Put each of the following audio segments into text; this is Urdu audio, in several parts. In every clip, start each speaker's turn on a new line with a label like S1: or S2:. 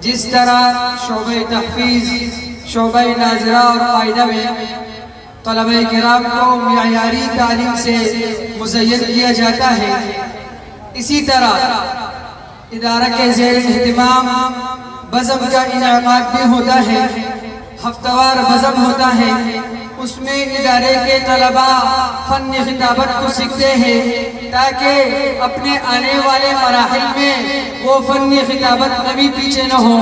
S1: جس طرح شعبہ تحفیظ، شعبہ ناظرہ اور قاعدہ میں طلبہ کرام کو معیاری تعلیم سے مزین کیا جاتا ہے، اسی طرح ادارہ کے زیر اہتمام بزم کا انعقاد بھی ہوتا ہے، ہفتہ وار بزم ہوتا ہے۔ اس میں ادارے کے طلبہ فن خطابت کو سیکھتے ہیں تاکہ اپنے آنے والے مراحل میں وہ فن خطابت کبھی پیچھے نہ ہو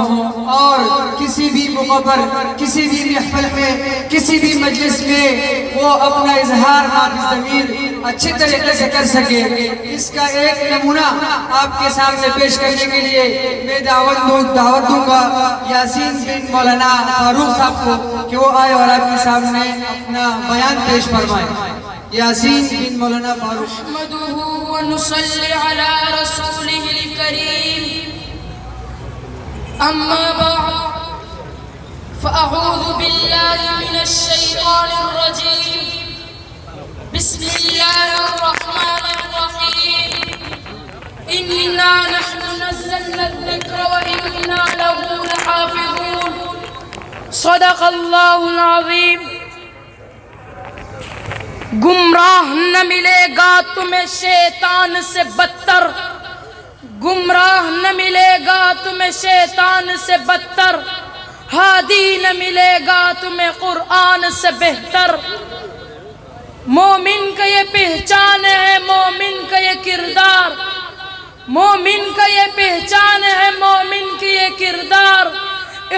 S1: اور کسی بھی موقع پر، کسی بھی محفل میں، کسی بھی مجلس میں وہ اپنا اظہار نافذ ضمیر اچھے طریقے سے کر سکے۔ اس کا ایک نمونہ آپ کے سامنے پیش کرنے کے لیے میں دعوت دوں گا یاسین بن مولانا فاروق صاحب کو کہ وہ آئے اور آپ کے سامنے اپنا بیان پیش فرمائے۔ یاسین بن مولانا فاروق۔
S2: نحمده ونصلي على رسوله الكريم، أما بعد فأعوذ بالله من الشيطان الرجيم، بسم الله الرحمن الرحيم، إنا نحن نزلنا الذكر وإنا له لحافظون، صدق الله العظيم۔ گمراہ نہ ملے گا تمہیں شیطان سے بدتر، گمراہ نہ ملے گا تمہیں شیطان سے بدتر، ہادی نہ ملے گا تمہیں قرآن سے بہتر۔ مومن کا یہ پہچان ہے، مومن کا یہ کردار، مومن کا یہ پہچان ہے، مومن کی یہ کردار۔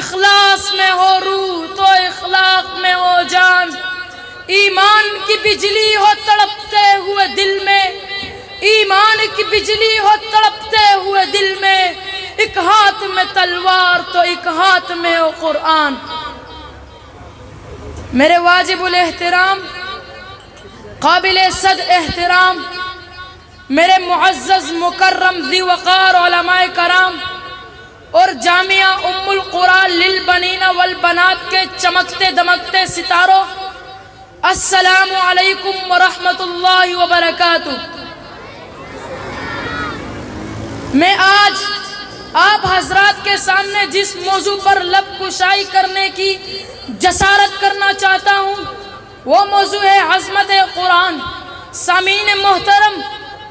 S2: اخلاص میں ہو روح تو اخلاق میں ہو جان، ایمان کی بجلی ہو تڑپتے ہوئے دل میں، ایمان کی بجلی ہو تڑپتے ہوئے دل میں، ایک ہاتھ میں تلوار تو ایک ہاتھ میں ہو قرآن۔ میرے واجب الاحترام، قابل صد احترام، میرے معزز مکرم ذی وقار علماء کرام اور جامعہ ام القرآن للبنین والبنات کے چمکتے دمکتے ستاروں، السلام علیکم ورحمۃ اللہ وبرکاتہ۔ میں آج آپ حضرات کے سامنے جس موضوع پر لب کشائی کرنے کی جسارت کرنا چاہتا ہوں وہ موضوع ہے عظمت قرآن۔ سامعین محترم،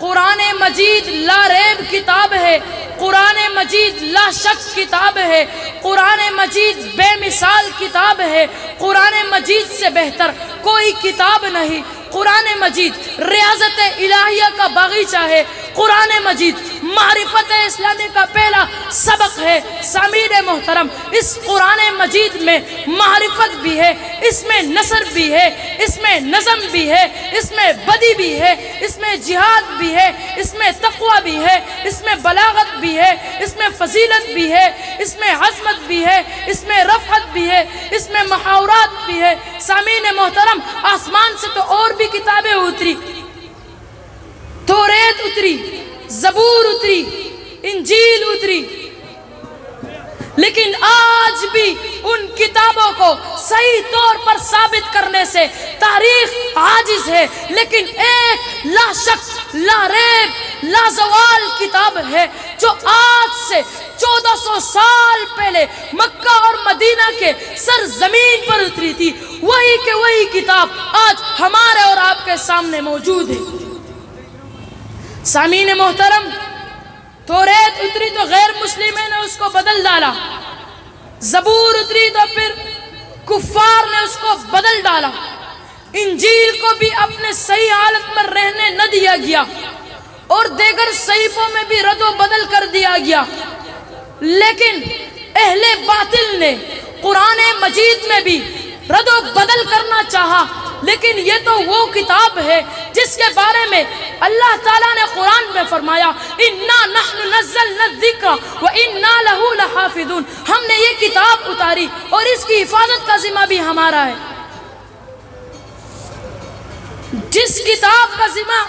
S2: قرآن مجید لا ریب کتاب ہے، قرآن مجید لا شک کتاب ہے، قرآن مجید بے مثال کتاب ہے، قرآن مجید سے بہتر کوئی کتاب نہیں۔ قرآن مجید ریاضت الہیہ کا باغیچہ ہے، قرآن مجید معرفت اسلامی کا پہلا سبق ہے۔ سامعین محترم، اس قرآن مجید میں معرفت بھی ہے، اس میں نثر بھی ہے، اس میں نظم بھی ہے، اس میں بدی بھی ہے، اس میں جہاد بھی ہے، اس میں تقوی بھی ہے، اس میں بلاغت بھی ہے، اس میں فضیلت بھی ہے، اس میں عظمت بھی ہے، اس میں رفعت بھی ہے، اس میں محاورات بھی ہے۔ سامعین محترم، آسمان سے تو اور بھی کتابیں اتری، توریت اتری، زبور اتری، انجیل اتری، لیکن آج بھی ان کتابوں کو صحیح طور پر ثابت کرنے سے تاریخ عاجز ہے، لیکن ایک لا شک لا ریب لا زوال کتاب ہے جو آج سے 1400 سال پہلے مکہ اور مدینہ کے سرزمین پر اتری تھی۔ وہی کہ وہی کتاب آج ہمارے اور آپ کے سامنے موجود ہے۔ سامعین محترم، توریت اتری تو غیر مسلموں نے اس کو بدل ڈالا، زبور اتری تو پھر کفار نے اس کو بدل ڈالا، انجیل کو بھی اپنے صحیح حالت میں رہنے نہ دیا گیا اور دیگر صحیفوں میں بھی رد و بدل کر دیا گیا۔ لیکن اہل باطل نے قرآن مجید میں بھی رد و بدل کرنا چاہا، لیکن یہ تو وہ کتاب ہے جس کے بارے میں اللہ تعالیٰ نے قرآن میں فرمایا اِنَّا نَحْنُ نَزَّلْنَا الذِّكْرَ وَإِنَّا لَهُ لَحَافِظُونَ۔ ہم نے یہ کتاب اتاری اور اس کی حفاظت کا ذمہ بھی ہمارا ہے۔ جس کتاب کا ذمہ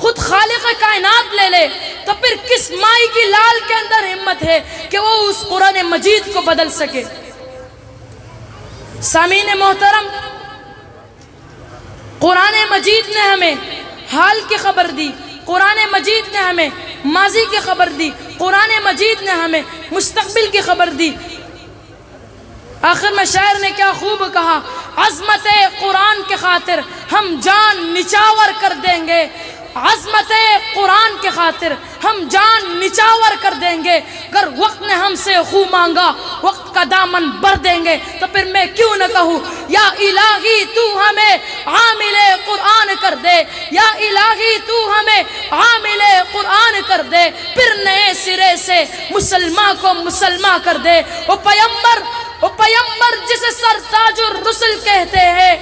S2: خود خالق کائنات لے لے تو پھر کس مائی کی لال کے اندر ہمت ہے کہ وہ اس قرآن مجید کو بدل سکے۔ سامعین محترم، قرآن مجید نے ہمیں حال کی خبر دی، قرآن مجید نے ہمیں ماضی کی خبر دی، قرآن مجید نے ہمیں مستقبل کی خبر دی۔ آخر میں شاعر نے کیا خوب کہا، عظمت قرآن کے خاطر ہم جان نچاور کر دیں گے، عظمت قرآن کے خاطر ہم جان نچاور کر دیں گے، اگر وقت نے ہم سے خو مانگا وقت کا دامن بھر دیں گے۔ تو پھر میں کیوں نہ کہوں یا الہی تو ہمیں عامل قرآن کر دے، یا الہی تو ہمیں عامل قرآن کر دے، پھر نئے سرے سے مسلمان کو مسلمان کر دے۔ وہ پیمبر جسے سرتاج الرسل کہتے ہیں،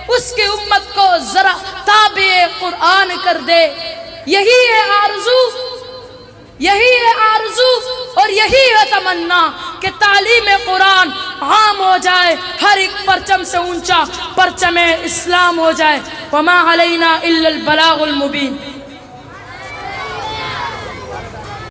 S2: اس کی امت کو ذرا تابع قرآن کر دے۔ یہی ہے آرزو اور یہی ہے تمنا کہ تعلیم قرآن عام ہو جائے، ہر ایک پرچم سے اونچا پرچم اسلام ہو جائے۔ وما علینا الا البلاغ المبین۔